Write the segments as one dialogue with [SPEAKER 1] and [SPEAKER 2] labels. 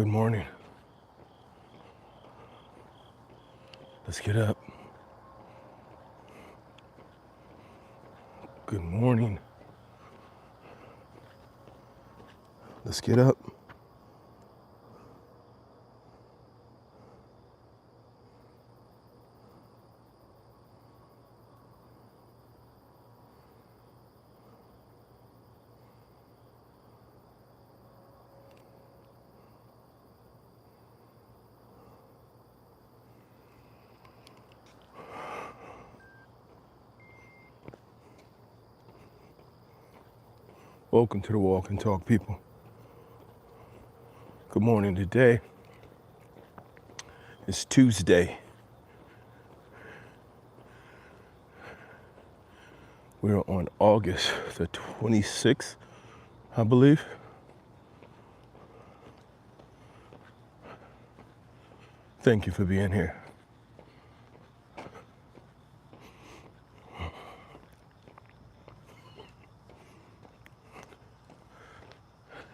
[SPEAKER 1] Good morning. Let's get up. Good morning. Let's get up. Welcome to the Walk and Talk, people. Good morning. Today is Tuesday. We're on August the 26th, I believe. Thank you for being here.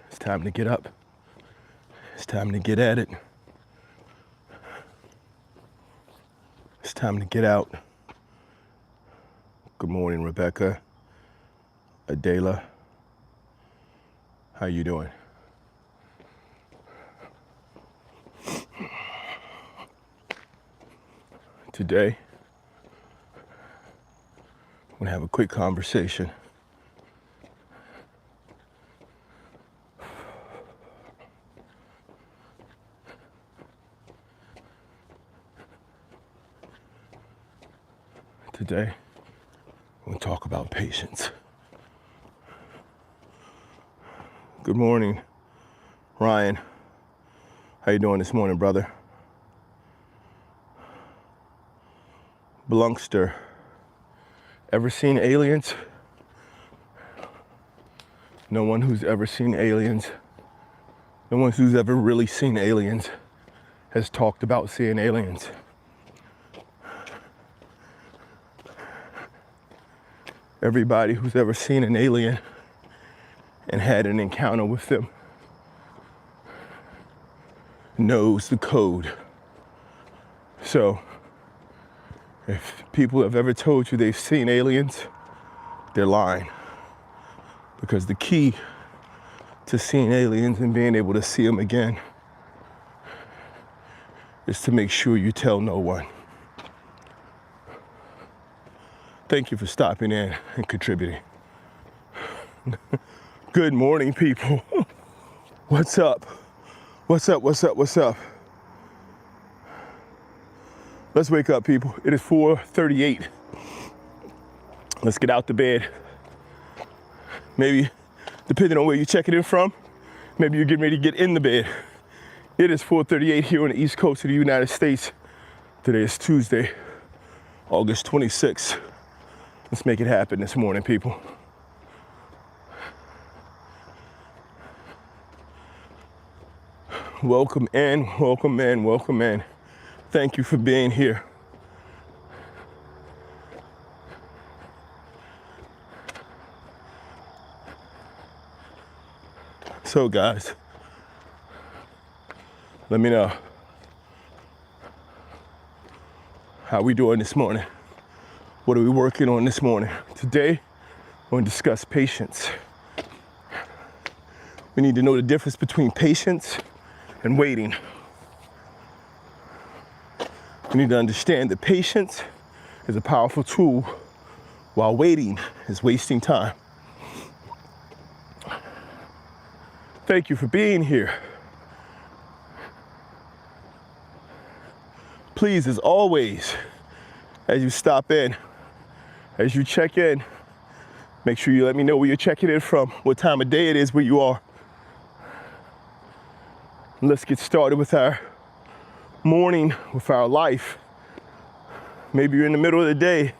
[SPEAKER 1] It's time to get up. It's time to get at it. It's time to get out. Good morning, Rebecca, Adela. How you doing? Today, I'm gonna have a quick conversation. Today, we're gonna talk about patience. Good morning, Ryan. How you doing this morning, brother? Blunkster. Ever seen aliens? No one who's ever seen aliens, no one who's ever really seen aliens has talked about seeing aliens. Everybody who's ever seen an alien and had an encounter with them knows the code. So, if people have ever told you they've seen aliens, they're lying. Because the key to seeing aliens and being able to see them again is to make sure you tell no one. Thank you for stopping in and contributing. Good morning, people. What's up? What's up? What's up? What's up? Let's wake up, people. It is 4:38. Let's get out the bed. Maybe, depending on where you're checking in from, maybe you're getting ready to get in the bed. It is 4:38 here on the East Coast of the United States. Today is Tuesday, August 26th. Let's make it happen this morning, people. Welcome in, welcome in, welcome in. Thank you for being here. So guys, let me know. How we doing this morning? What are we working on this morning? Today, we're going to discuss patience. We need to know the difference between patience and waiting. We need to understand that patience is a powerful tool, while waiting is wasting time. Thank you for being here. Please, as always, as you stop in, as you check in, make sure you let me know where you're checking in from, what time of day it is where you are. Let's get started with our morning, with our life. Maybe you're in the middle of the day,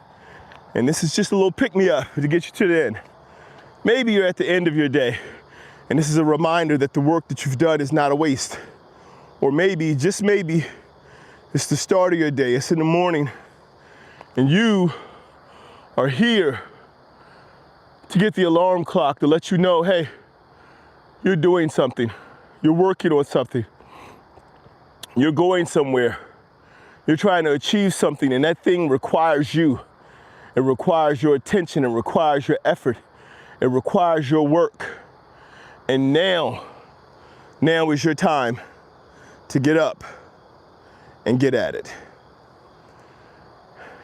[SPEAKER 1] and this is just a little pick-me-up to get you to the end. Maybe you're at the end of your day, and this is a reminder that the work that you've done is not a waste. Or maybe, just maybe, it's the start of your day, it's in the morning, and you are here to get the alarm clock to let you know, hey, you're doing something. You're working on something. You're going somewhere. You're trying to achieve something, and that thing requires you. It requires your attention. It requires your effort. It requires your work. And now is your time to get up and get at it.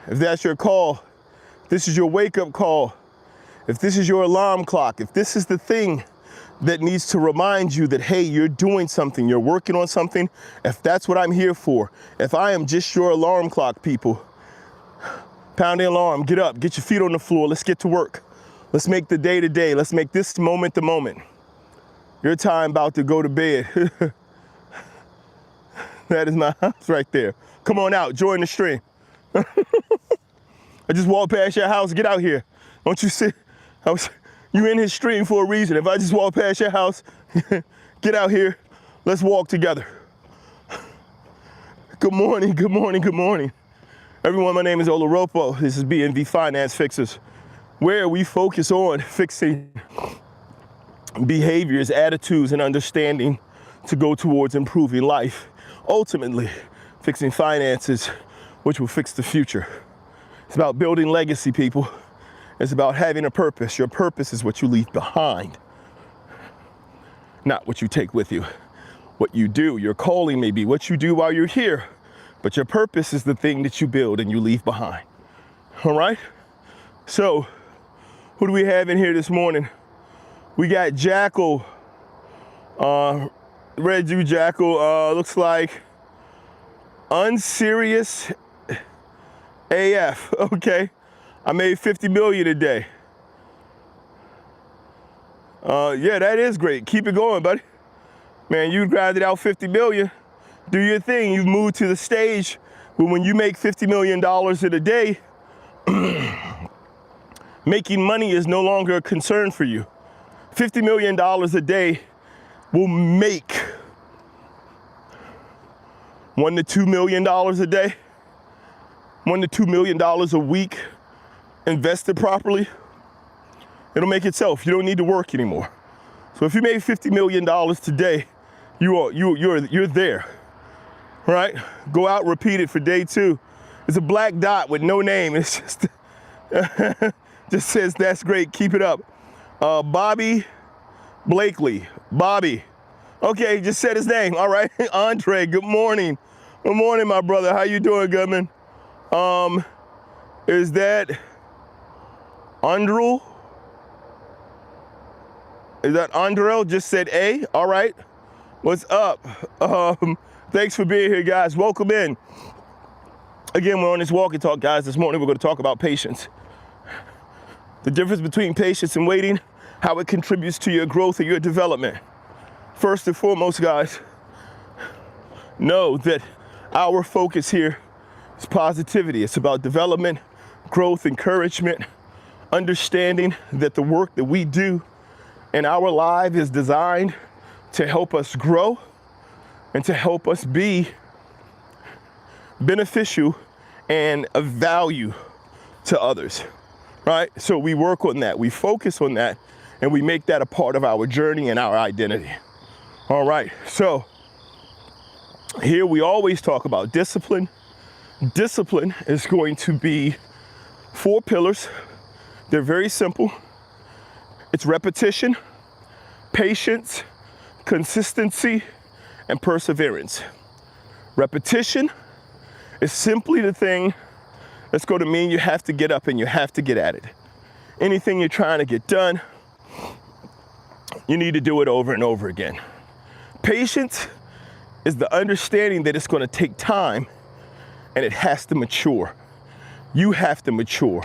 [SPEAKER 1] If that's your call, this is your wake-up call. If this is your alarm clock, if this is the thing that needs to remind you that, hey, you're doing something, you're working on something, if that's what I'm here for, if I am just your alarm clock, people, pound the alarm, get up, get your feet on the floor, let's get to work. Let's make the day to day. Let's make this moment the moment. Your time about to go to bed. That is my house right there. Come on out, join the stream. I just walked past your house, get out here. Don't you see? You in his stream for a reason. If I just walk past your house, get out here, let's walk together. Good morning, good morning, good morning. Everyone, my name is Oloropo. This is BNV Finance Fixers, where we focus on fixing behaviors, attitudes, and understanding to go towards improving life. Ultimately, fixing finances, which will fix the future. It's about building legacy, people. It's about having a purpose. Your purpose is what you leave behind, not what you take with you. What you do, your calling may be what you do while you're here, but your purpose is the thing that you build and you leave behind. All right? So, who do we have in here this morning? We got Jackal. Red Jew Jackal, looks like unserious AF. Okay. I made 50 million a day. Yeah, that is great. Keep it going, buddy. Man, you grinded out 50 million. Do your thing. You've moved to the stage where when you make $50 million in a day, making money is no longer a concern for you. $50 million a day will make $1 to $2 million a day, $1 to $2 million a week. Invested properly, it'll make itself. You don't need to work anymore. So if you made $50 million today, you're there, right? Go out, repeat it for day 2. It's a black dot with no name. It's just, just says, that's great, keep it up. Bobby Blakely, Bobby. Okay, just said his name, all right. Andre, good morning. Good morning, my brother. How you doing, Goodman? Is that Andrew? Is that Andrel? Just said A. All right. What's up? Thanks for being here, guys. Welcome in. Again, we're on this walk and talk, guys. This morning, we're going to talk about patience. The difference between patience and waiting, how it contributes to your growth and your development. First and foremost, guys, know that our focus here is positivity. It's about development, growth, encouragement, understanding that the work that we do in our life is designed to help us grow and to help us be beneficial and of value to others, right? So we work on that, we focus on that, and we make that a part of our journey and our identity. All right, so here we always talk about discipline. Discipline is going to be 4 pillars. They're very simple. It's repetition, patience, consistency, and perseverance. Repetition is simply the thing that's going to mean you have to get up and you have to get at it. Anything you're trying to get done, you need to do it over and over again. Patience is the understanding that it's going to take time and it has to mature. You have to mature.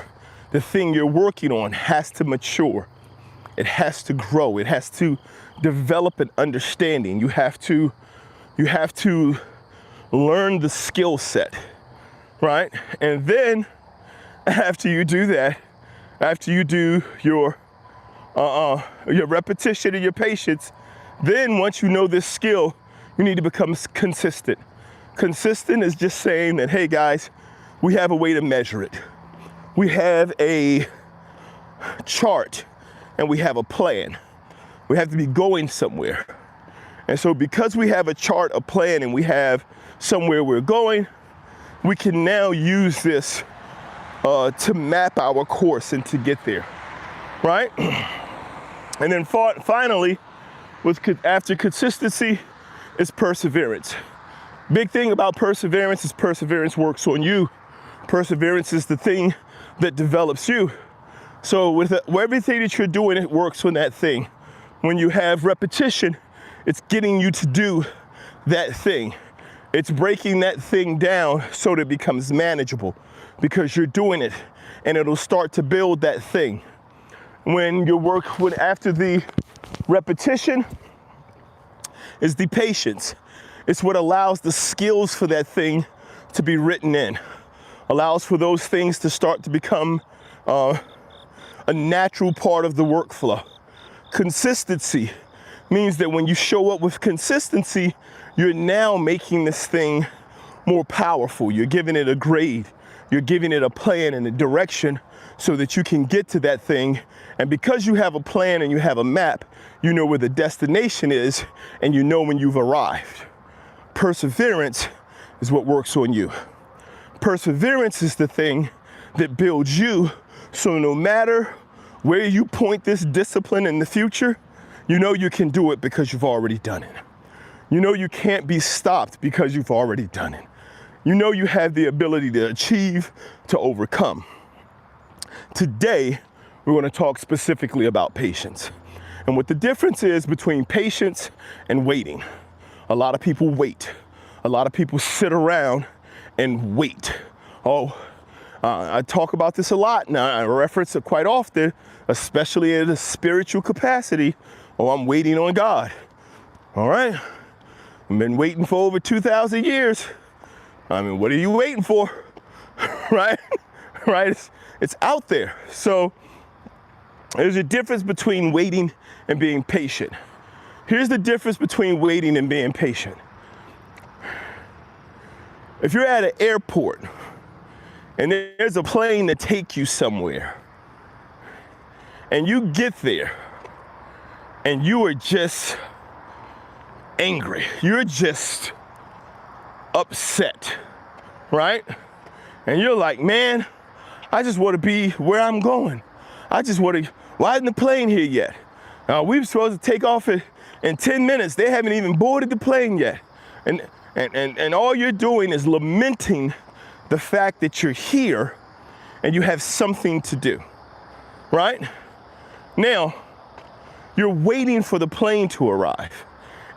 [SPEAKER 1] The thing you're working on has to mature. It has to grow. It has to develop an understanding. You have to learn the skill set, right? And then after you do that, after you do your repetition and your patience, then once you know this skill, you need to become consistent. Consistent is just saying that, hey guys, we have a way to measure it. We have a chart and we have a plan. We have to be going somewhere. And so because we have a chart, a plan, and we have somewhere we're going, we can now use this to map our course and to get there, right? And then finally, after consistency is perseverance. Big thing about perseverance is perseverance works on you. Perseverance is the thing that develops you. So with everything that you're doing, it works on that thing. When you have repetition, it's getting you to do that thing. It's breaking that thing down so that it becomes manageable because you're doing it, and it'll start to build that thing. When after the repetition is the patience. It's what allows the skills for that thing to be written in. Allows for those things to start to become a natural part of the workflow. Consistency means that when you show up with consistency, you're now making this thing more powerful. You're giving it a grade. You're giving it a plan and a direction so that you can get to that thing. And because you have a plan and you have a map, you know where the destination is and you know when you've arrived. Perseverance is what works on you. Perseverance is the thing that builds you, so no matter where you point this discipline in the future, you know you can do it because you've already done it. You know you can't be stopped because you've already done it. You know you have the ability to achieve, to overcome. Today, we're going to talk specifically about patience and what the difference is between patience and waiting. A lot of people wait. A lot of people sit around and wait. I talk about this a lot now. I reference it quite often, especially in a spiritual capacity. I'm waiting on God. All right. I've been waiting for over 2,000 years. I mean, what are you waiting for? Right? Right? It's out there. So there's a difference between waiting and being patient. Here's the difference between waiting and being patient. If you're at an airport and there's a plane to take you somewhere, and you get there and you are just angry, you're just upset, right? And you're like, man, I just want to be where I'm going. Why isn't the plane here yet? We were supposed to take off in 10 minutes. They haven't even boarded the plane yet. And all you're doing is lamenting the fact that you're here and you have something to do, right? Now, you're waiting for the plane to arrive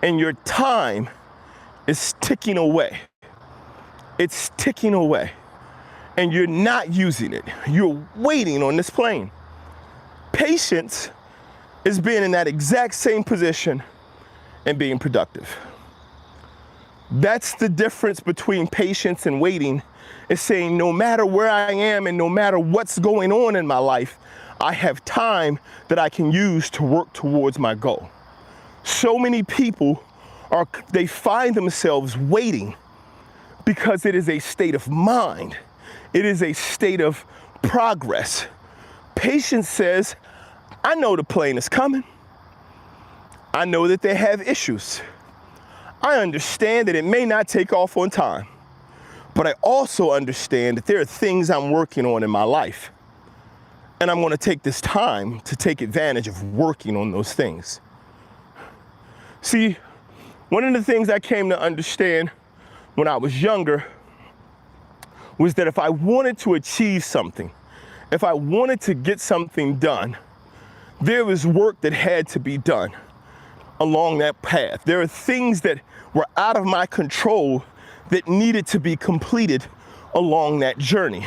[SPEAKER 1] and your time is ticking away. It's ticking away and you're not using it. You're waiting on this plane. Patience is being in that exact same position and being productive. That's the difference between patience and waiting. It's saying no matter where I am and no matter what's going on in my life, I have time that I can use to work towards my goal. So many people they find themselves waiting because it is a state of mind. It is a state of progress. Patience says, I know the plane is coming. I know that they have issues. I understand that it may not take off on time, but I also understand that there are things I'm working on in my life. And I'm going to take this time to take advantage of working on those things. See, one of the things I came to understand when I was younger was that if I wanted to achieve something, if I wanted to get something done, there was work that had to be done along that path. There are things that were out of my control that needed to be completed along that journey.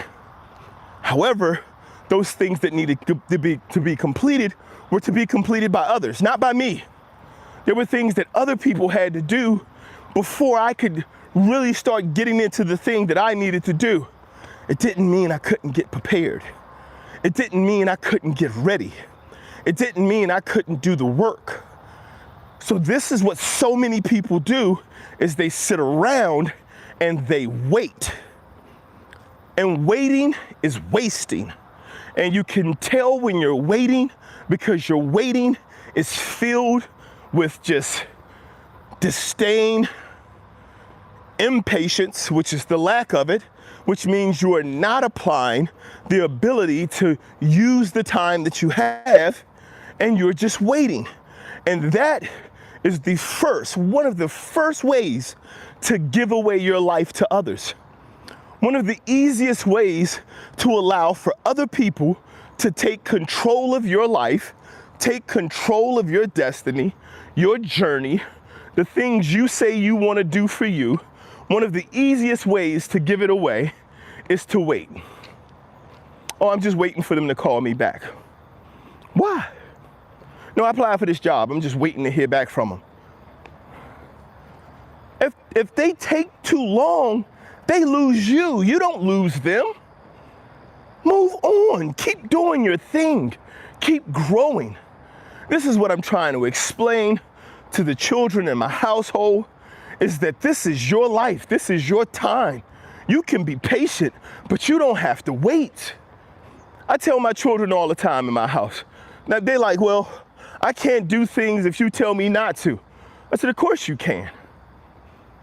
[SPEAKER 1] However, those things that needed to be completed were to be completed by others, not by me. There were things that other people had to do before I could really start getting into the thing that I needed to do. It didn't mean I couldn't get prepared. It didn't mean I couldn't get ready. It didn't mean I couldn't do the work. So this is what so many people do, is they sit around and they wait. And waiting is wasting. And you can tell when you're waiting because your waiting is filled with just disdain, impatience, which is the lack of it, which means you are not applying the ability to use the time that you have, and you're just waiting. And that is one of the first ways to give away your life to others. One of the easiest ways to allow for other people to take control of your life, take control of your destiny, your journey, the things you say you want to do for you. One of the easiest ways to give it away is to wait. Oh, I'm just waiting for them to call me back. Why? No, I applied for this job. I'm just waiting to hear back from them. If they take too long, they lose you. You don't lose them. Move on. Keep doing your thing. Keep growing. This is what I'm trying to explain to the children in my household, is that this is your life. This is your time. You can be patient, but you don't have to wait. I tell my children all the time in my house. Now they're like, well, I can't do things if you tell me not to. I said, of course you can.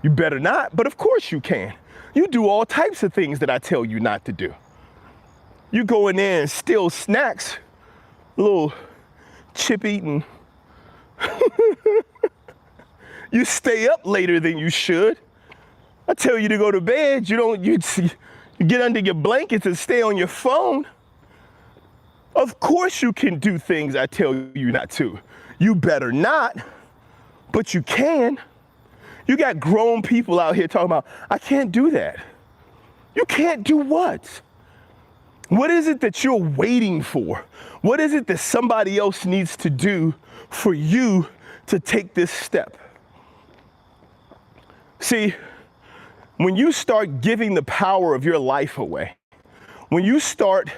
[SPEAKER 1] You better not, but of course you can. You do all types of things that I tell you not to do. You go in there and steal snacks, little chip eating. You stay up later than you should. I tell you to go to bed, you get under your blankets and stay on your phone. Of course you can do things I tell you not to. You better not, but you can. You got grown people out here talking about, I can't do that. You can't do what? What is it that you're waiting for? What is it that somebody else needs to do for you to take this step? See, when you start giving the power of your life away, when you start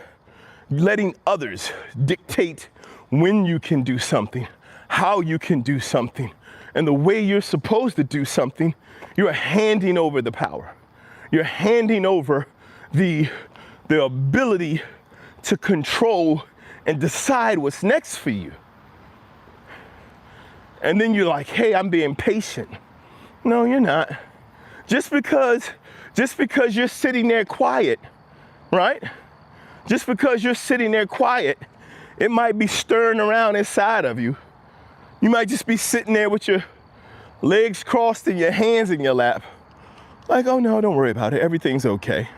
[SPEAKER 1] letting others dictate when you can do something, how you can do something, and the way you're supposed to do something, you're handing over the power. You're handing over the ability to control and decide what's next for you. And then you're like, hey, I'm being patient. No, you're not. Just because you're sitting there quiet, right? Just because you're sitting there quiet, it might be stirring around inside of you. You might just be sitting there with your legs crossed and your hands in your lap. Like, oh no, don't worry about it. Everything's okay.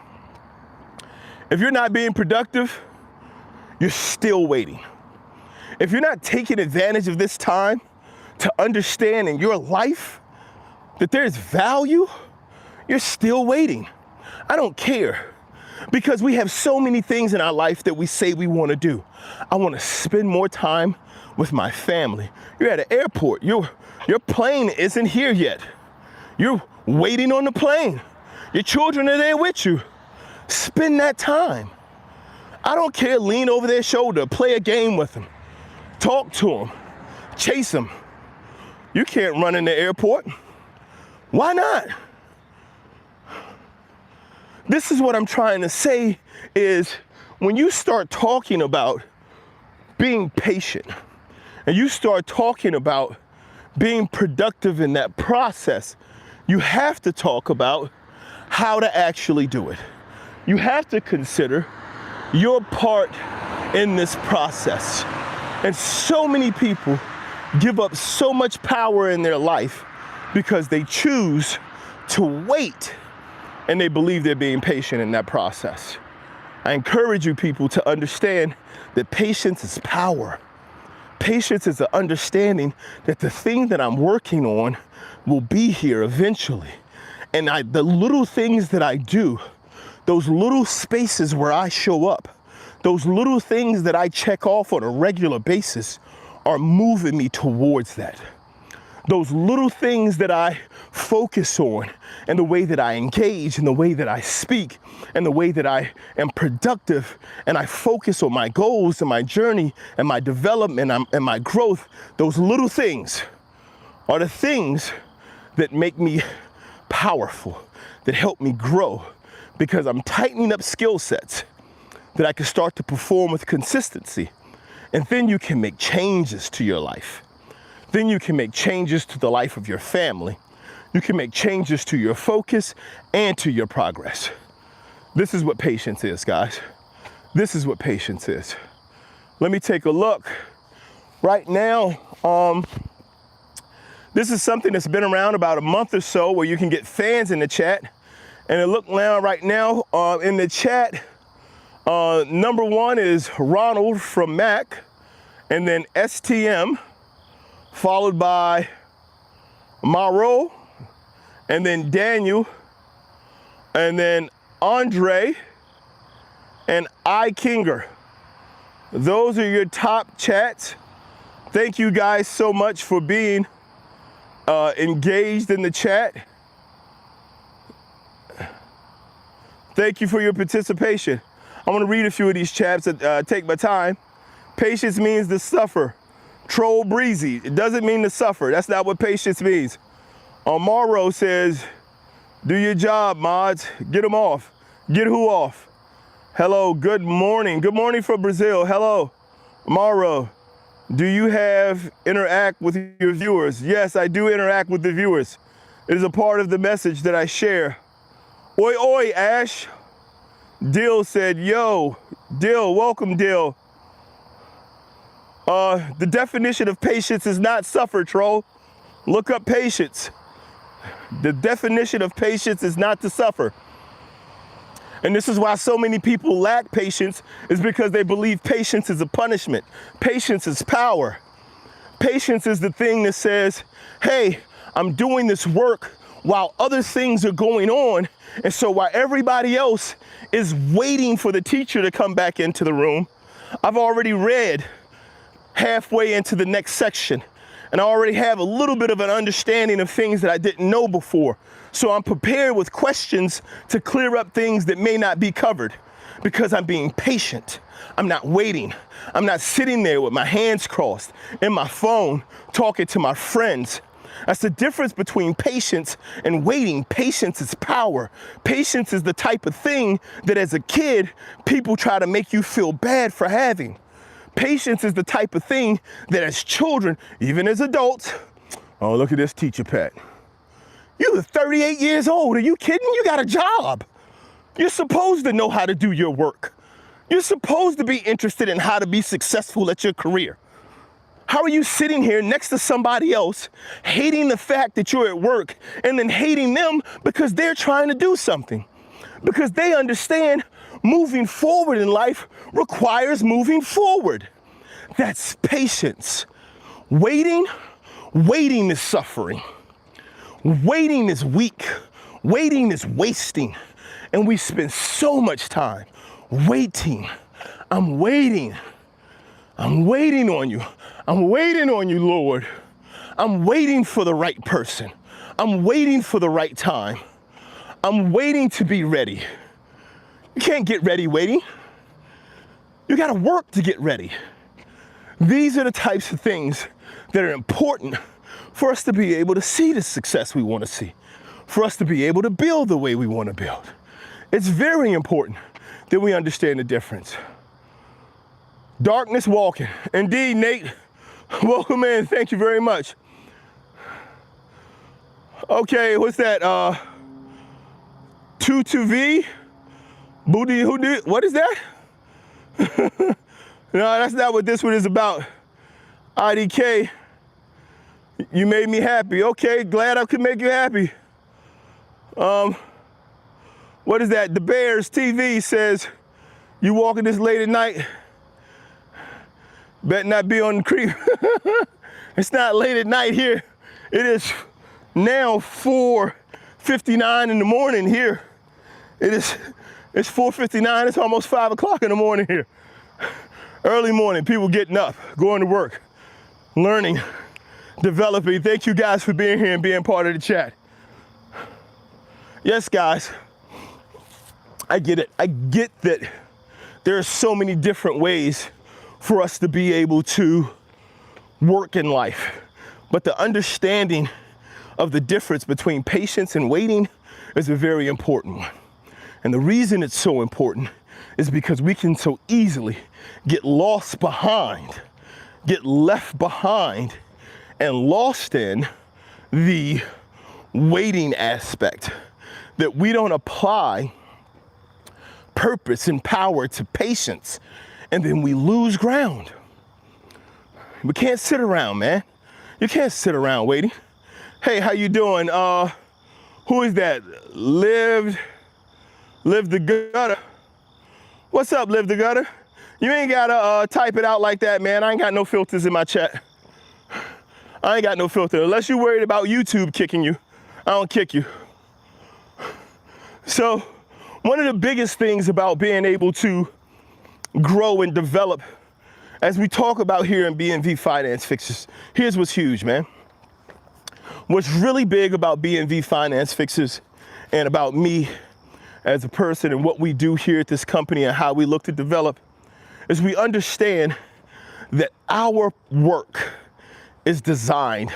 [SPEAKER 1] If you're not being productive, you're still waiting. If you're not taking advantage of this time to understand in your life that there's value, you're still waiting. I don't care, because we have so many things in our life that we say we want to do. I want to spend more time with my family. You're at an airport. Your plane isn't here yet. You're waiting on the plane. Your children are there with you. Spend that time. I don't care. Lean over their shoulder. Play a game with them. Talk to them. Chase them. You can't run in the airport. Why not? This is what I'm trying to say is when you start talking about being patient and you start talking about being productive in that process, you have to talk about how to actually do it. You have to consider your part in this process. And so many people give up so much power in their life because they choose to wait and they believe they're being patient in that process. I encourage you people to understand that patience is power. Patience is the understanding that the thing that I'm working on will be here eventually. And the little things that I do, those little spaces where I show up, those little things that I check off on a regular basis are moving me towards that. Those little things that I focus on and the way that I engage and the way that I speak and the way that I am productive and I focus on my goals and my journey and my development and my growth, those little things are the things that make me powerful, that help me grow, because I'm tightening up skill sets that I can start to perform with consistency. And then you can make changes to your life. Then you can make changes to the life of your family. You can make changes to your focus and to your progress. This is what patience is, guys. This is what patience is. Let me take a look. Right now, this is something that's been around about a month or so where you can get fans in the chat. And it look now right now in the chat, number one is Ronald from Mac, and then STM, followed by Maro, and then Daniel, and then Andre, and I Kinger. Those are your top chats. Thank you guys so much for being engaged in the chat. Thank you for your participation. I'm gonna read a few of these chats that take my time. Patience means to suffer. Troll breezy, it doesn't mean to suffer. That's not what patience means. Amaro says, do your job, mods. Get them off. Get who off? Hello, good morning. Good morning from Brazil. Hello, Amaro. Do you interact with your viewers? Yes, I do interact with the viewers. It is a part of the message that I share. Oi, oi, Ash. Dill said, yo, Dill, welcome, Dill. The definition of patience is not suffer, troll. Look up patience. The definition of patience is not to suffer. And this is why so many people lack patience, is because they believe patience is a punishment. Patience is power. Patience is the thing that says, hey, I'm doing this work while other things are going on. And so while everybody else is waiting for the teacher to come back into the room, I've already read halfway into the next section, and I already have a little bit of an understanding of things that I didn't know before. So I'm prepared with questions to clear up things that may not be covered, because I'm being patient. I'm not waiting. I'm not sitting there with my hands crossed in my phone talking to my friends. That's the difference between patience and waiting. Patience is power. Patience is the type of thing that as a kid, people try to make you feel bad for having. Patience is the type of thing that as children, even as adults, oh, look at this teacher pet. You're 38 years old. Are you kidding? You got a job. You're supposed to know how to do your work. You're supposed to be interested in how to be successful at your career. How are you sitting here next to somebody else, hating the fact that you're at work, and then hating them because they're trying to do something? Because they understand moving forward in life requires moving forward. That's patience. Waiting is suffering. Waiting is weak. Waiting is wasting. And we spend so much time waiting. I'm waiting. I'm waiting on you. I'm waiting on you, Lord. I'm waiting for the right person. I'm waiting for the right time. I'm waiting to be ready. You can't get ready waiting. You gotta work to get ready. These are the types of things that are important for us to be able to see the success we want to see, for us to be able to build the way we want to build. It's very important that we understand the difference. Darkness walking. Indeed, Nate. Welcome in. Thank you very much. Okay, what's that? 22V? Booty, who did? What is that? No, that's not what this one is about. IDK, you made me happy. Okay, glad I could make you happy. What is that? The Bears TV says, you walking this late at night, better not be on the creep. It's not late at night here. It is now 4:59 in the morning here. It's 4:59, it's almost 5 o'clock in the morning here. Early morning, people getting up, going to work, learning, developing. Thank you guys for being here and being part of the chat. Yes, guys, I get it. I get that there are so many different ways for us to be able to work in life. But the understanding of the difference between patience and waiting is a very important one. And the reason it's so important is because we can so easily get lost behind, get left behind, and lost in the waiting aspect, that we don't apply purpose and power to patience, and then we lose ground. We can't sit around, man. You can't sit around waiting. Hey, how you doing? Who is that? Live the gutter. What's up, Live the gutter? You ain't gotta type it out like that, man. I ain't got no filters in my chat. I ain't got no filter. Unless you're worried about YouTube kicking you, I don't kick you. So one of the biggest things about being able to grow and develop, as we talk about here in B&V Finance Fixers, here's what's huge, man. What's really big about B&V Finance Fixers and about me as a person and what we do here at this company and how we look to develop is we understand that our work is designed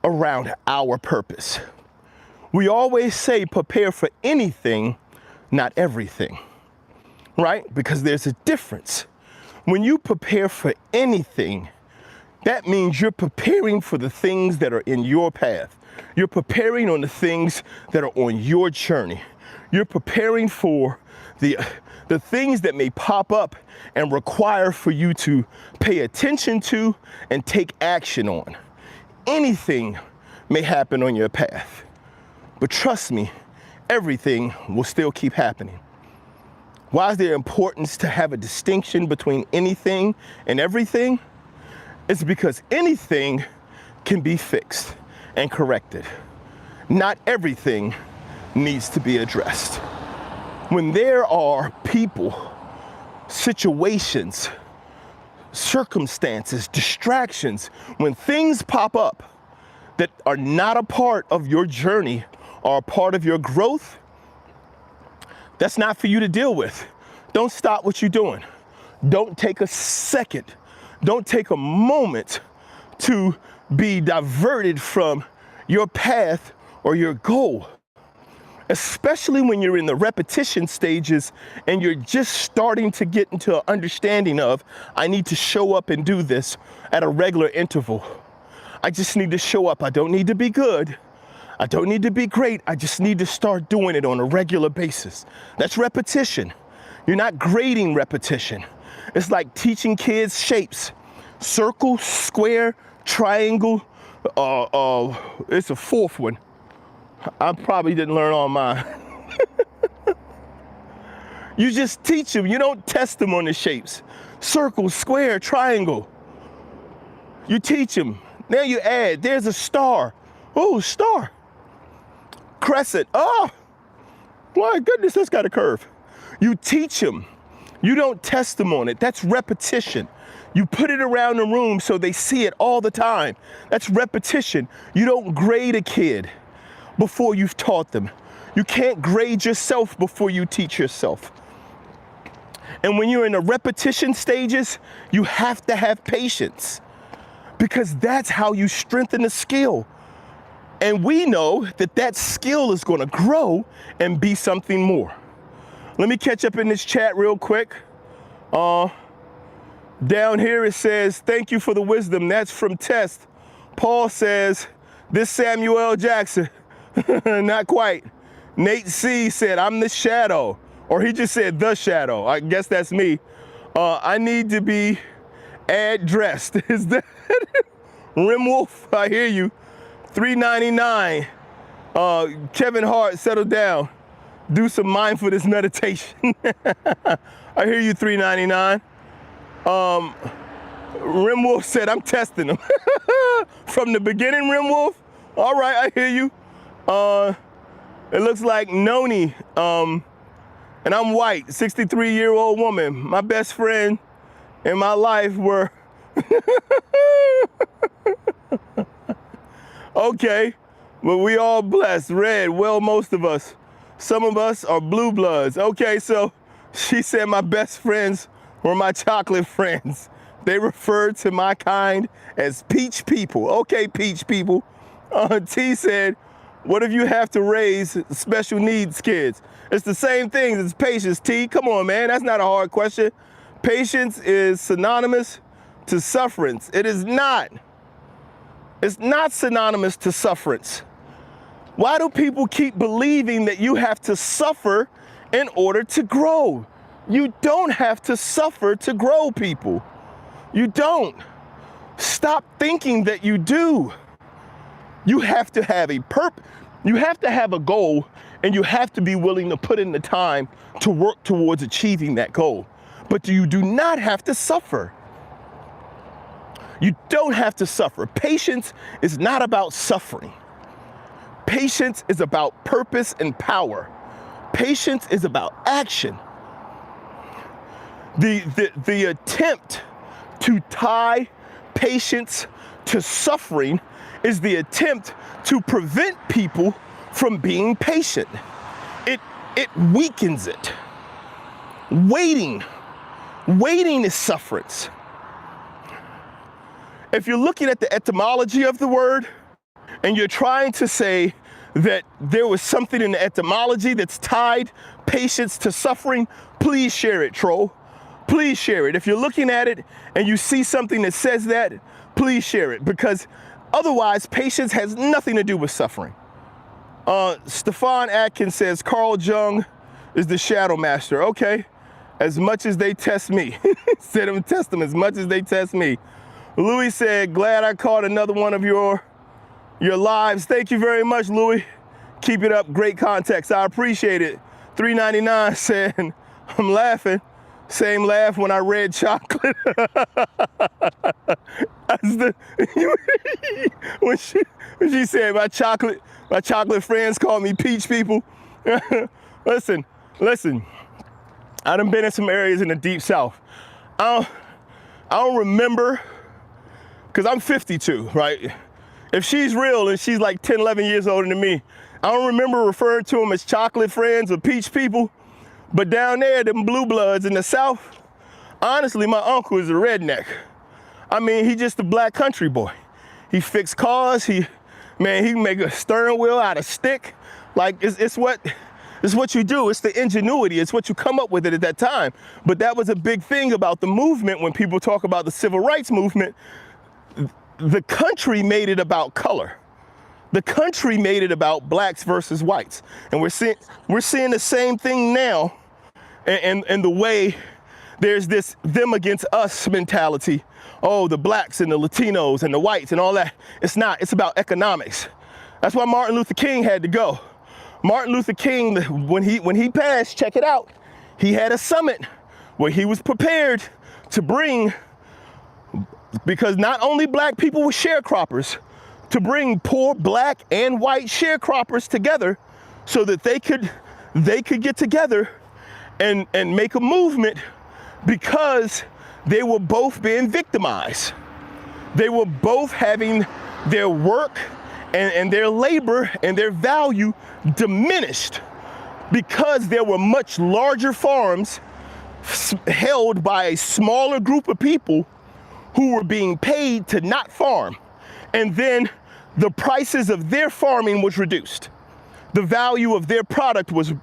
[SPEAKER 1] around our purpose. We always say prepare for anything, not everything, right? Because there's a difference. When you prepare for anything, that means you're preparing for the things that are in your path. You're preparing on the things that are on your journey. You're preparing for the things that may pop up and require for you to pay attention to and take action on. Anything may happen on your path, but trust me, everything will still keep happening. Why is there importance to have a distinction between anything and everything? It's because anything can be fixed and corrected. Not everything needs to be addressed. When there are people, situations, circumstances, distractions, when things pop up that are not a part of your journey or a part of your growth, that's not for you to deal with. Don't stop what you're doing. Don't take a second. Don't take a moment to be diverted from your path or your goal. Especially when you're in the repetition stages and you're just starting to get into an understanding of, I need to show up and do this at a regular interval. I just need to show up. I don't need to be good. I don't need to be great. I just need to start doing it on a regular basis. That's repetition. You're not grading repetition. It's like teaching kids shapes. Circle, square, triangle. It's a fourth one. I probably didn't learn all mine. You just teach them. You don't test them on the shapes. Circle, square, triangle. You teach them. Now you add. There's a star. Oh, star. Crescent. Oh, my goodness, that's got a curve. You teach them. You don't test them on it. That's repetition. You put it around the room so they see it all the time. That's repetition. You don't grade a kid before you've taught them. You can't grade yourself before you teach yourself. And when you're in the repetition stages, you have to have patience because that's how you strengthen a skill. And we know that that skill is going to grow and be something more. Let me catch up in this chat real quick. Down here it says, thank you for the wisdom. That's from Test. Paul says, this Samuel L. Jackson. Not quite. Nate C said, I'm the shadow. Or he just said the shadow. I guess that's me. I need to be addressed. Is that Rimwolf? I hear you. $3.99. Kevin Hart, settle down. Do some mindfulness meditation. I hear you, $3.99. Rimwolf said, I'm testing them. From the beginning, Rimwolf? All right, I hear you. It looks like Noni, and I'm white, 63-year-old woman. My best friend in my life were... Okay, well, we all blessed. Red, well, most of us. Some of us are blue bloods. Okay, so she said my best friends were my chocolate friends. They referred to my kind as peach people. Okay, peach people. T said, what if you have to raise special needs kids? It's the same thing as patience, T. Come on, man, that's not a hard question. Patience is synonymous to sufferance. It is not. It's not synonymous to sufferance. Why do people keep believing that you have to suffer in order to grow? You don't have to suffer to grow, people. You don't. Stop thinking that you do. You have to have a purpose. You have to have a goal, and you have to be willing to put in the time to work towards achieving that goal. But you do not have to suffer. You don't have to suffer. Patience is not about suffering. Patience is about purpose and power. Patience is about action. The attempt to tie patience to suffering is the attempt to prevent people from being patient. It weakens it. Waiting is sufferance. If you're looking at the etymology of the word and you're trying to say that there was something in the etymology that's tied patience to suffering, please share it, troll. Please share it. If you're looking at it and you see something that says that, please share it, because otherwise patience has nothing to do with suffering. Stefan Atkins says Carl Jung is the shadow master. Okay, as much as they test me. Said them, test them as much as they test me. Louis said, glad I caught another one of your lives. Thank you very much, Louis. Keep it up, great context. I appreciate it. 399 said, I'm laughing. Same laugh when I read chocolate. when she said my chocolate friends call me peach people. Listen. I done been in some areas in the deep south. I don't remember, because I'm 52, right? If she's real and she's like 10, 11 years older than me, I don't remember referring to them as chocolate friends or peach people. But down there, them blue bloods in the south, honestly, my uncle is a redneck. I mean, he just a black country boy. He fixed cars. He can make a steering wheel out of stick. Like, it's what you do. It's the ingenuity. It's what you come up with it at that time. But that was a big thing about the movement. When people talk about the civil rights movement, the country made it about color. The country made it about blacks versus whites. And we're seeing the same thing now, and the way there's this them against us mentality. Oh, the blacks and the Latinos and the whites and all that. It's not. It's about economics. That's why Martin Luther King had to go. Martin Luther King, when he passed, check it out, he had a summit where he was prepared to bring, because not only black people were sharecroppers, to bring poor black and white sharecroppers together so that they could get together and make a movement, because they were both being victimized. They were both having their work and their labor and their value diminished because there were much larger farms held by a smaller group of people who were being paid to not farm. And then the prices of their farming was reduced. The value of their product was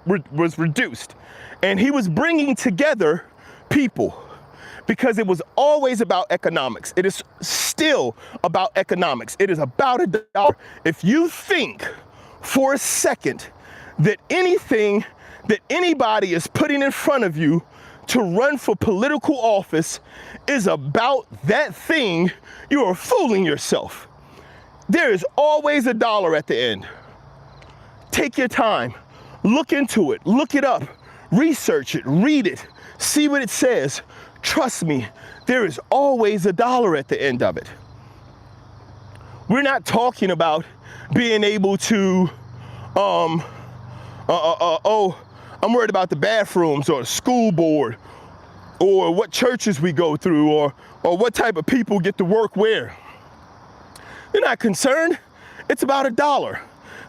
[SPEAKER 1] reduced. And he was bringing together people because it was always about economics. It is still about economics. It is about a dollar. If you think for a second that anything that anybody is putting in front of you to run for political office is about that thing, you are fooling yourself. There is always a dollar at the end. Take your time, look into it, look it up, research it, read it, see what it says. Trust me, there is always a dollar at the end of it. We're not talking about being able to, I'm worried about the bathrooms or the school board or what churches we go through or what type of people get to work where. They're not concerned. It's about a dollar.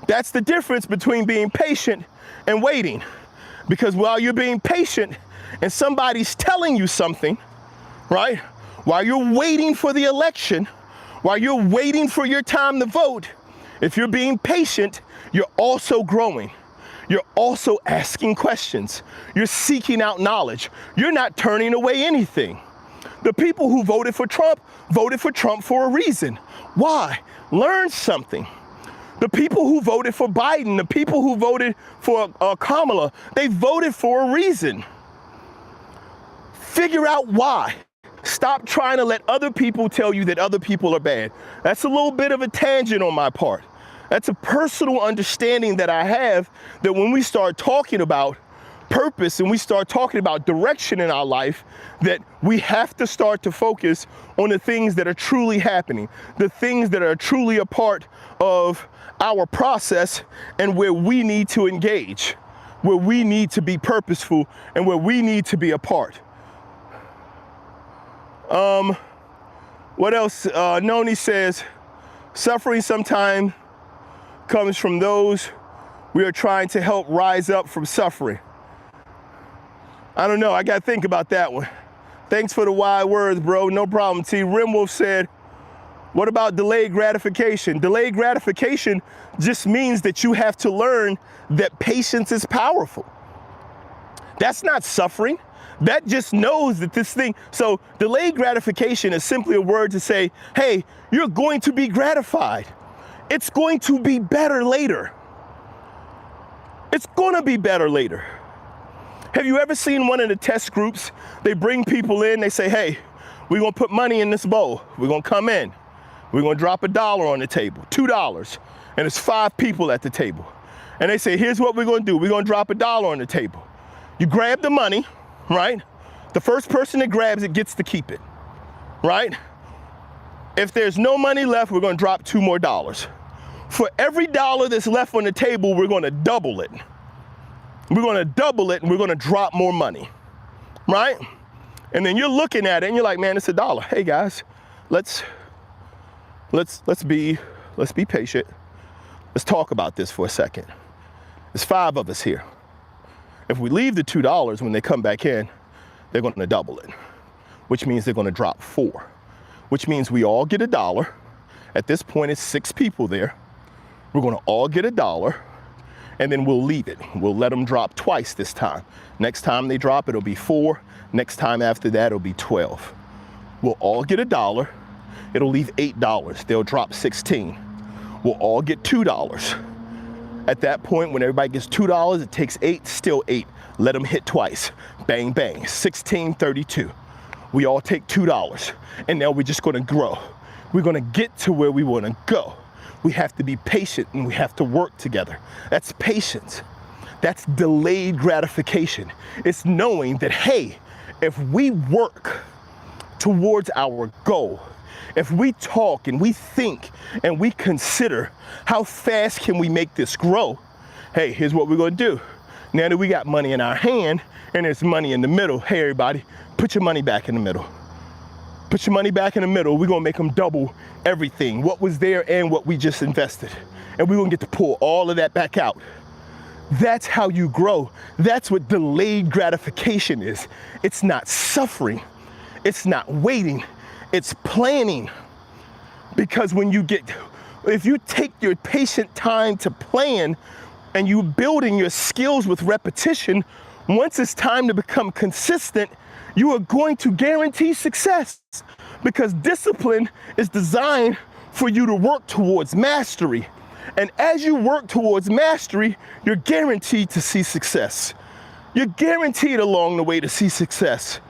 [SPEAKER 1] That's the difference between being patient and waiting. Because while you're being patient and somebody's telling you something, right? While you're waiting for the election, while you're waiting for your time to vote, if you're being patient, you're also growing. You're also asking questions. You're seeking out knowledge. You're not turning away anything. The people who voted for Trump for a reason. Why? Learn something. The people who voted for Biden, the people who voted for Kamala, they voted for a reason. Figure out why. Stop trying to let other people tell you that other people are bad. That's a little bit of a tangent on my part. That's a personal understanding that I have, that when we start talking about purpose and we start talking about direction in our life, that we have to start to focus on the things that are truly happening, the things that are truly a part of our process, and where we need to engage, where we need to be purposeful, and where we need to be a part. What else? Noni says, suffering sometimes comes from those we are trying to help rise up from suffering. I don't know, I gotta think about that one. Thanks for the wide words, bro, no problem. T. Rimwolf said, what about delayed gratification? Delayed gratification just means that you have to learn that patience is powerful. That's not suffering. That just knows that this thing, so delayed gratification is simply a word to say, hey, you're going to be gratified. It's going to be better later. It's gonna be better later. Have you ever seen one of the test groups? They bring people in, they say, hey, we're gonna put money in this bowl. We're gonna come in. We're gonna drop $1 on the table, $2, and it's 5 people at the table. And they say, here's what we're gonna do. We're gonna drop $1 on the table. You grab the money, right? The first person that grabs it gets to keep it, right? If there's no money left, we're gonna drop $2 more. For every $1 that's left on the table, we're gonna double it. We're gonna double it and we're gonna drop more money, right? And then you're looking at it and you're like, man, it's $1. Hey guys, let's be patient. Let's talk about this for a second. There's 5 of us here. If we leave the $2, when they come back in, they're gonna double it, which means they're gonna drop 4, which means we all get $1. At this point, it's 6 people there. We're gonna all get $1, and then we'll leave it. We'll let them drop twice this time. Next time they drop, it'll be 4. Next time after that, it'll be 12. We'll all get $1. It'll leave $8. They'll drop 16. We'll all get $2. At that point, when everybody gets $2, it takes 8, still 8. Let them hit twice. Bang, bang, 16, 32. We all take $2, and now we're just gonna grow. We're gonna get to where we wanna go. We have to be patient and we have to work together. That's patience. That's delayed gratification. It's knowing that, hey, if we work towards our goal, if we talk and we think and we consider how fast can we make this grow, hey, here's what we're gonna do. Now that we got money in our hand and there's money in the middle, hey everybody, put your money back in the middle. Put your money back in the middle. We're gonna make them double everything, what was there and what we just invested. And we're gonna get to pull all of that back out. That's how you grow. That's what delayed gratification is. It's not suffering. It's not waiting. It's planning. Because if you take your patient time to plan and you building your skills with repetition, once it's time to become consistent, you are going to guarantee success, because discipline is designed for you to work towards mastery. And as you work towards mastery, you're guaranteed to see success. You're guaranteed along the way to see success.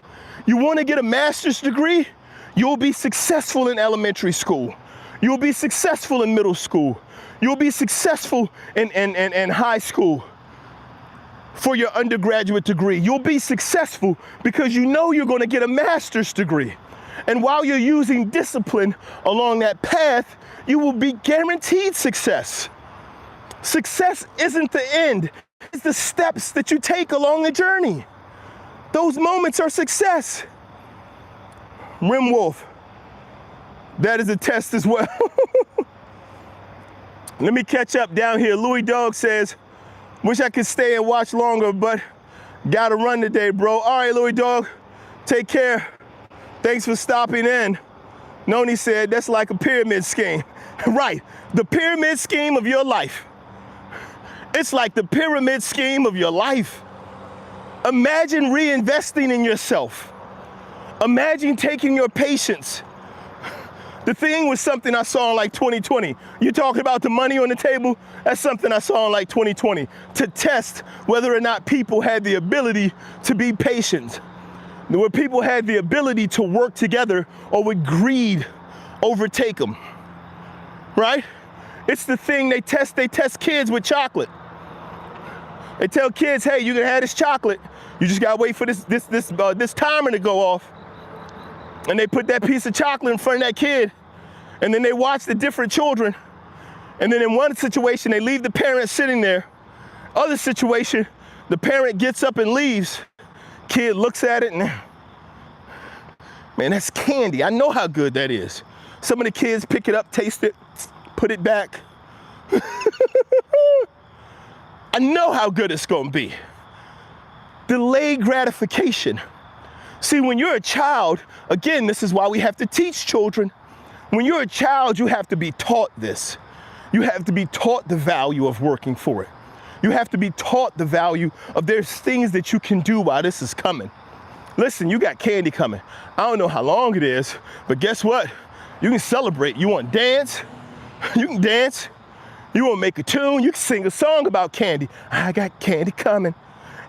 [SPEAKER 1] You want to get a master's degree? You'll be successful in elementary school. You'll be successful in middle school. You'll be successful in high school. For your undergraduate degree, you'll be successful because you know you're going to get a master's degree. And while you're using discipline along that path, you will be guaranteed success. Success isn't the end. It's the steps that you take along the journey. Those moments are success. Rimwolf, that is a test as well. Let me catch up down here. Louis Dog says, wish I could stay and watch longer, but gotta run today, bro. All right, Louis Dog, take care. Thanks for stopping in. Noni said, that's like a pyramid scheme. Right, the pyramid scheme of your life. It's like the pyramid scheme of your life. Imagine reinvesting in yourself. Imagine taking your patience, The thing was something I saw in like 2020. You talking about the money on the table? That's something I saw in like 2020 to test whether or not people had the ability to be patient, where people had the ability to work together, or would greed overtake them, right? It's the thing they test kids with chocolate. They tell kids, hey, you can have this chocolate. You just gotta wait for this timer to go off. And they put that piece of chocolate in front of that kid, and then they watch the different children. And then in one situation, they leave the parent sitting there. Other situation, the parent gets up and leaves. Kid looks at it and, man, that's candy. I know how good that is. Some of the kids pick it up, taste it, put it back. I know how good it's gonna be. Delayed gratification. See, when you're a child, again, this is why we have to teach children. When you're a child, you have to be taught this. You have to be taught the value of working for it. You have to be taught the value of there's things that you can do while this is coming. Listen, you got candy coming. I don't know how long it is, but guess what? You can celebrate. You want to dance? You can dance. You want to make a tune? You can sing a song about candy. I got candy coming.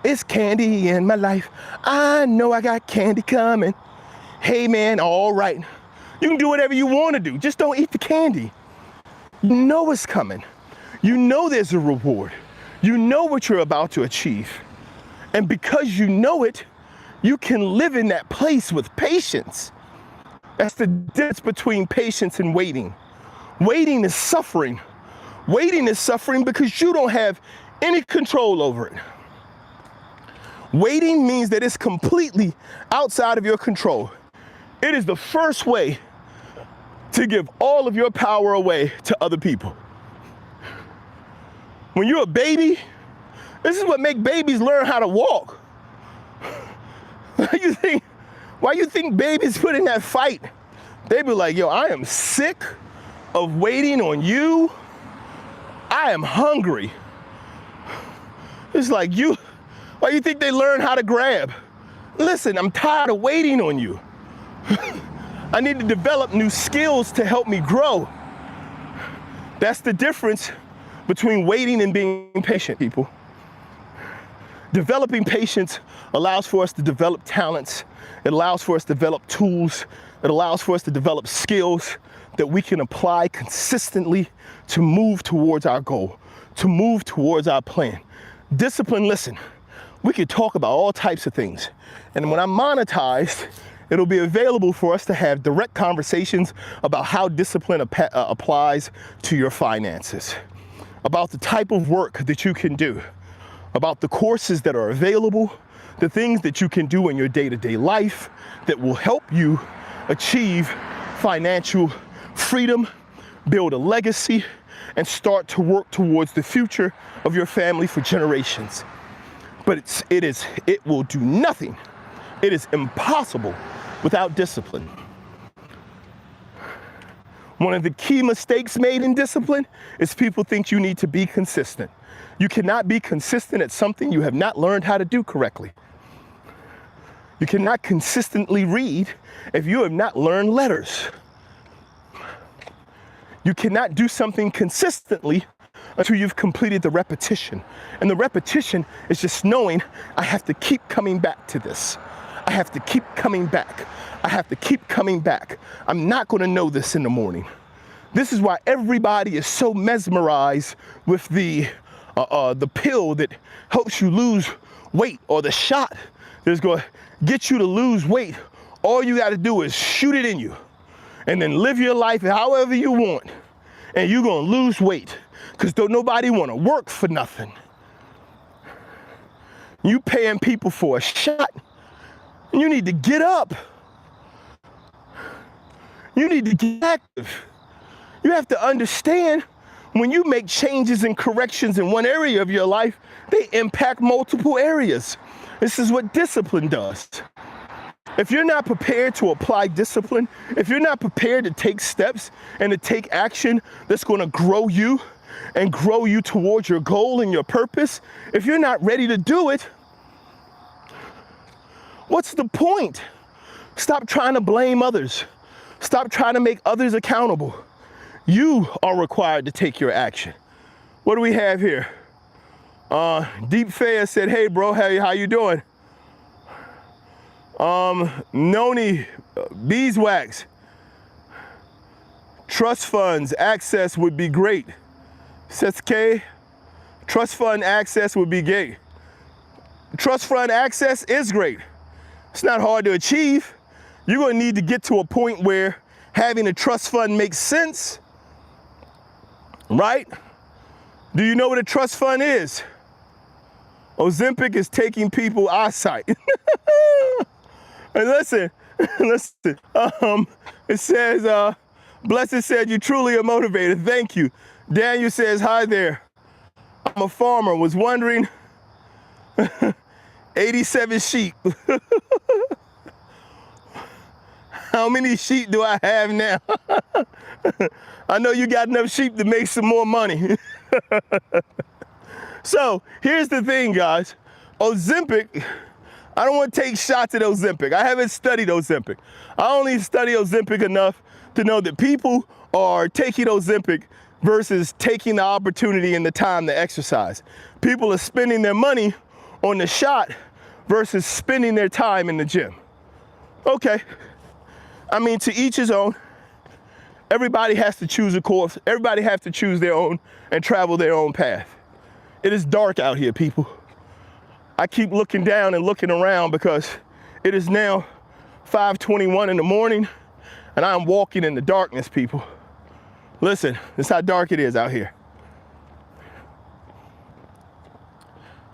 [SPEAKER 1] It's candy in my life. I know I got candy coming. Hey man, all right. You can do whatever you want to do. Just don't eat the candy. You know it's coming. You know there's a reward. You know what you're about to achieve. And because you know it, you can live in that place with patience. That's the difference between patience and waiting. Waiting is suffering. Waiting is suffering because you don't have any control over it. Waiting means that it's completely outside of your control. It is the first way to give all of your power away to other people. When you're a baby, this is what makes babies learn how to walk. Why you think babies put in that fight? They be like, yo, I am sick of waiting on you. I am hungry. It's like why you think they learn how to grab? Listen, I'm tired of waiting on you. I need to develop new skills to help me grow. That's the difference between waiting and being patient, people. Developing patience allows for us to develop talents. It allows for us to develop tools. It allows for us to develop skills that we can apply consistently to move towards our goal, to move towards our plan. Discipline, listen, we could talk about all types of things. And when I'm monetized, it'll be available for us to have direct conversations about how discipline applies to your finances, about the type of work that you can do, about the courses that are available, the things that you can do in your day-to-day life that will help you achieve financial freedom, build a legacy, and start to work towards the future of your family for generations. But it will do nothing. It is impossible without discipline. One of the key mistakes made in discipline is people think you need to be consistent. You cannot be consistent at something you have not learned how to do correctly. You cannot consistently read if you have not learned letters. You cannot do something consistently until you've completed the repetition. And the repetition is just knowing I have to keep coming back to this. I have to keep coming back. I have to keep coming back. I'm not going to know this in the morning. This is why everybody is so mesmerized with the pill that helps you lose weight, or the shot that's going to get you to lose weight. All you got to do is shoot it in you and then live your life however you want. And you're going to lose weight because don't nobody want to work for nothing. You paying people for a shot. And you need to get up. You need to get active. You have to understand when you make changes and corrections in one area of your life, they impact multiple areas. This is what discipline does. If you're not prepared to apply discipline, if you're not prepared to take steps and to take action that's going to grow you and grow you towards your goal and your purpose, if you're not ready to do it, what's the point? Stop trying to blame others. Stop trying to make others accountable. You are required to take your action. What do we have here? Deep Fair said, hey bro, how you doing? Noni, beeswax, trust funds access would be great. Setsuke, trust fund access would be great. Trust fund access is great. It's not hard to achieve. You're gonna need to get to a point where having a trust fund makes sense, right? Do you know what a trust fund is? Ozempic is taking people eyesight. And listen, it says, Blessed said, you truly are motivated. Thank you. Daniel says, hi there. I'm a farmer, was wondering, 87 sheep. How many sheep do I have now? I know you got enough sheep to make some more money. So here's the thing, guys. Ozempic, I don't want to take shots at Ozempic. I haven't studied Ozempic. I only study Ozempic enough to know that people are taking Ozempic versus taking the opportunity and the time to exercise. People are spending their money on the shot versus spending their time in the gym. Okay. I mean, to each his own. Everybody has to choose a course. Everybody has to choose their own and travel their own path. It is dark out here, people. I keep looking down and looking around because it is now 5:21 in the morning and I'm walking in the darkness, people. Listen, this is how dark it is out here.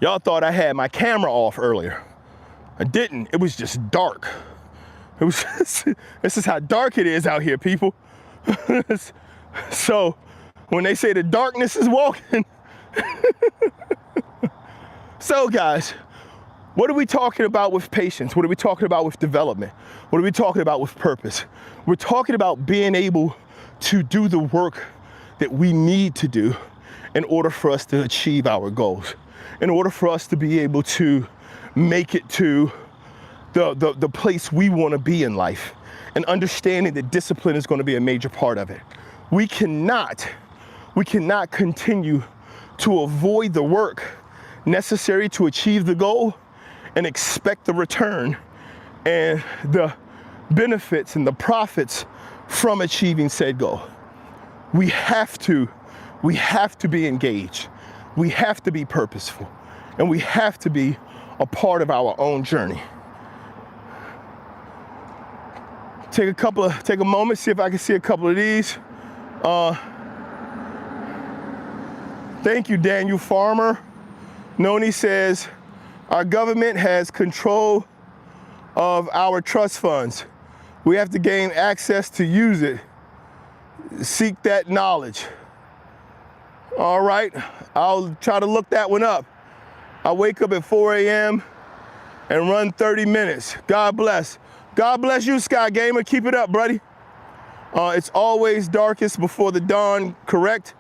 [SPEAKER 1] Y'all thought I had my camera off earlier. I didn't, it was just dark. It was just, this is how dark it is out here, people. So when they say the darkness is walking, so guys, what are we talking about with patience? What are we talking about with development? What are we talking about with purpose? We're talking about being able to do the work that we need to do in order for us to achieve our goals, in order for us to be able to make it to the place we want to be in life, and understanding that discipline is going to be a major part of it. We cannot continue to avoid the work necessary to achieve the goal and expect the return and the benefits and the profits from achieving said goal. We have to be engaged. We have to be purposeful, and we have to be a part of our own journey. Take a moment, see if I can see a couple of these. Thank you, Daniel Farmer. Noni says, our government has control of our trust funds. We have to gain access to use it. Seek that knowledge. All right, I'll try to look that one up. I wake up at 4 a.m. and run 30 minutes. God bless. God bless you, Sky Gamer. Keep it up, buddy. It's always darkest before the dawn, correct?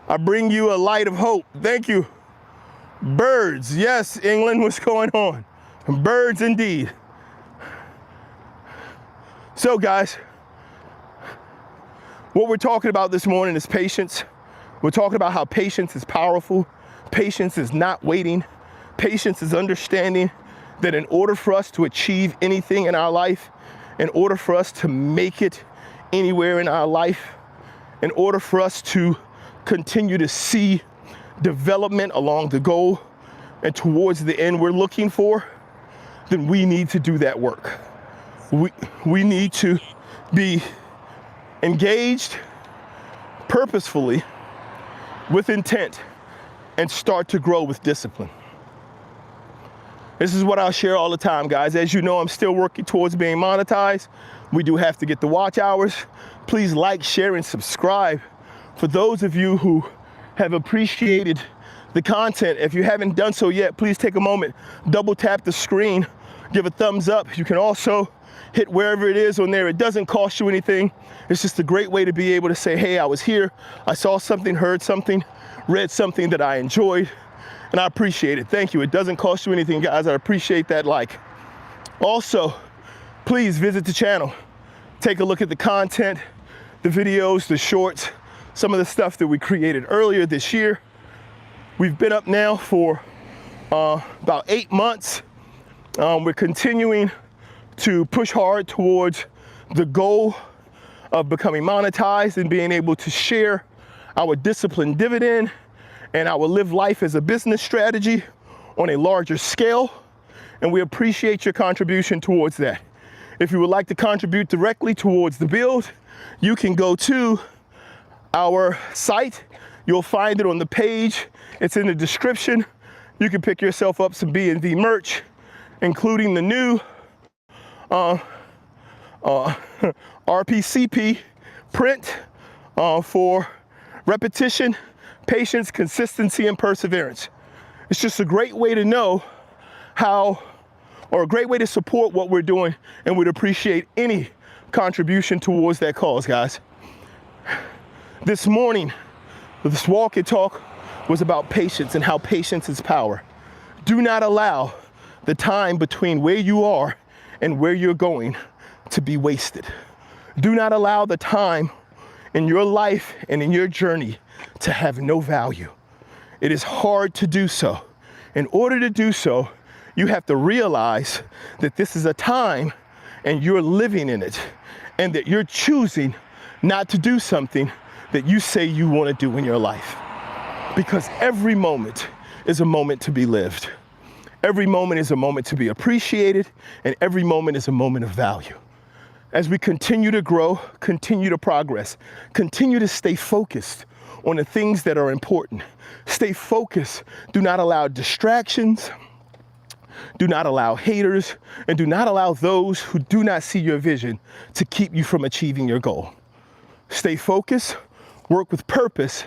[SPEAKER 1] I bring you a light of hope. Thank you. Birds. Yes, England, what's going on? Birds indeed. So guys, what we're talking about this morning is patience. We're talking about how patience is powerful. Patience is not waiting. Patience is understanding that in order for us to achieve anything in our life, in order for us to make it anywhere in our life, in order for us to continue to see development along the goal and towards the end we're looking for, then we need to do that work. We need to be engaged purposefully with intent and start to grow with discipline. This is what I'll share all the time, guys. As you know, I'm still working towards being monetized. We do have to get the watch hours. Please like, share, and subscribe. For those of you who have appreciated the content, if you haven't done so yet, please take a moment, double tap the screen, give a thumbs up. You can also hit wherever it is on there. It doesn't cost you anything. It's just a great way to be able to say, hey, I was here. I saw something, heard something, read something that I enjoyed. And I appreciate it. Thank you. It doesn't cost you anything, guys. I appreciate that like. Also, please visit the channel. take a look at the content, the videos, the shorts, some of the stuff that we created earlier this year. We've been up now for about 8 months. We're continuing to push hard towards the goal of becoming monetized and being able to share our disciplined dividend and our live life as a business strategy on a larger scale. And we appreciate your contribution towards that. If you would like to contribute directly towards the build, you can go to our site. You'll find it on the page. It's in the description. You can pick yourself up some B&V merch, including the new RPCP print for repetition, patience, consistency, and perseverance. It's just a great way to know how, or a great way to support what we're doing, and we'd appreciate any contribution towards that cause, guys. This morning, this walk and talk was about patience and how patience is power. Do not allow the time between where you are and where you're going to be wasted. Do not allow the time in your life and in your journey to have no value. It is hard to do so. In order to do so, you have to realize that this is a time and you're living in it, and that you're choosing not to do something that you say you want to do in your life. Because every moment is a moment to be lived. Every moment is a moment to be appreciated, and every moment is a moment of value. As we continue to grow, continue to progress, continue to stay focused on the things that are important. Stay focused. Do not allow distractions. Do not allow haters, and do not allow those who do not see your vision to keep you from achieving your goal. Stay focused, work with purpose,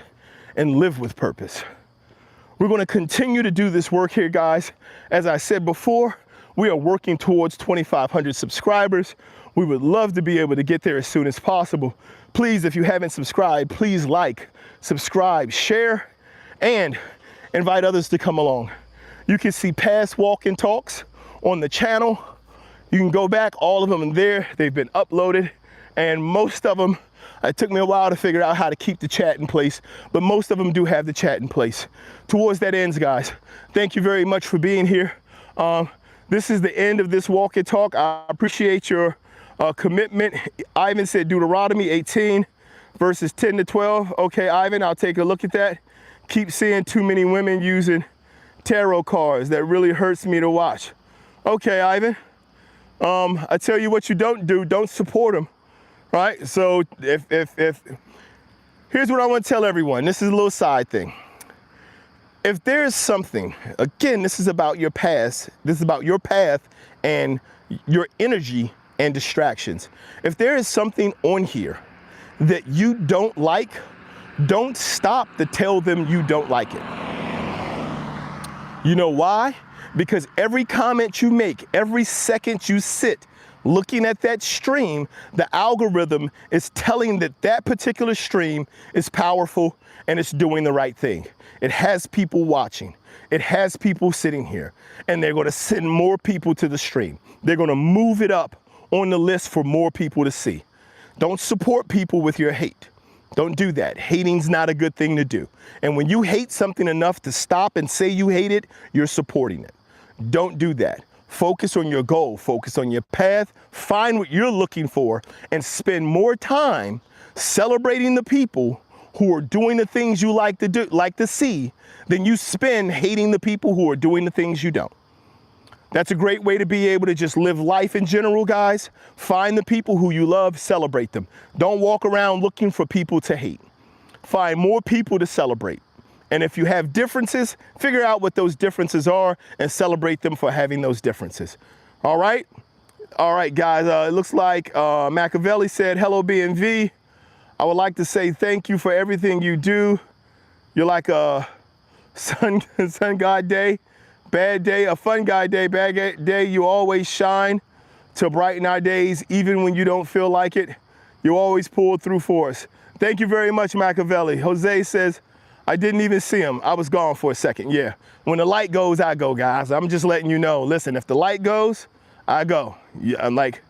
[SPEAKER 1] and live with purpose. We're going to continue to do this work here, guys. As I said before, we are working towards 2,500 subscribers. We would love to be able to get there as soon as possible. Please, if you haven't subscribed, please like, subscribe, share, and invite others to come along. You can see past walk-in talks on the channel. You can go back, all of them are there. They've been uploaded, and most of them, it took me a while to figure out how to keep the chat in place, but most of them do have the chat in place. Towards that ends, guys. Thank you very much for being here. This is the end of this walk and talk. I appreciate your commitment. Ivan said Deuteronomy 18, verses 10 to 12. Okay, Ivan, I'll take a look at that. Keep seeing too many women using tarot cards. That really hurts me to watch. Okay, Ivan. I tell you what you don't do. Don't support them. Right? So if here's what I want to tell everyone. This is a little side thing. If there is something, again, this is about your past. This is about your path and your energy and distractions. If there is something on here that you don't like, don't stop to tell them you don't like it. You know why? Because every comment you make, every second you sit looking at that stream, the algorithm is telling that that particular stream is powerful and it's doing the right thing. It has people watching. It has people sitting here, and they're going to send more people to the stream. They're going to move it up on the list for more people to see. Don't support people with your hate. Don't do that. Hating's not a good thing to do. And when you hate something enough to stop and say you hate it, you're supporting it. Don't do that. Focus on your goal, focus on your path, find what you're looking for, and spend more time celebrating the people who are doing the things you like to see, than you spend hating the people who are doing the things you don't. That's a great way to be able to just live life in general, guys. Find the people who you love, celebrate them. Don't walk around looking for people to hate. Find more people to celebrate. And if you have differences, figure out what those differences are and celebrate them for having those differences. All right? All right, guys, it looks like Machiavelli said, hello, B&V. I would like to say thank you for everything you do. You're like a sun god day, bad day, a fun guy day, bad day. You always shine to brighten our days, even when you don't feel like it. You always pull through for us. Thank you very much, Machiavelli. Jose says, I didn't even see him. I was gone for a second. Yeah. When the light goes, I go, guys. I'm just letting you know. Listen, if the light goes, I go. Yeah, I'm like,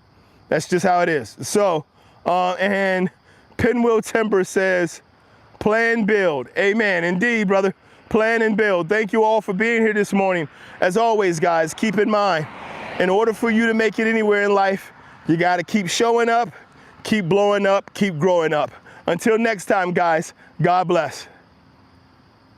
[SPEAKER 1] That's just how it is. So, and Pinwheel Timber says, plan, build. Amen. Indeed, brother. Plan and build. Thank you all for being here this morning. As always, guys, keep in mind, in order for you to make it anywhere in life, you got to keep showing up, keep blowing up, keep growing up. Until next time, guys, God bless.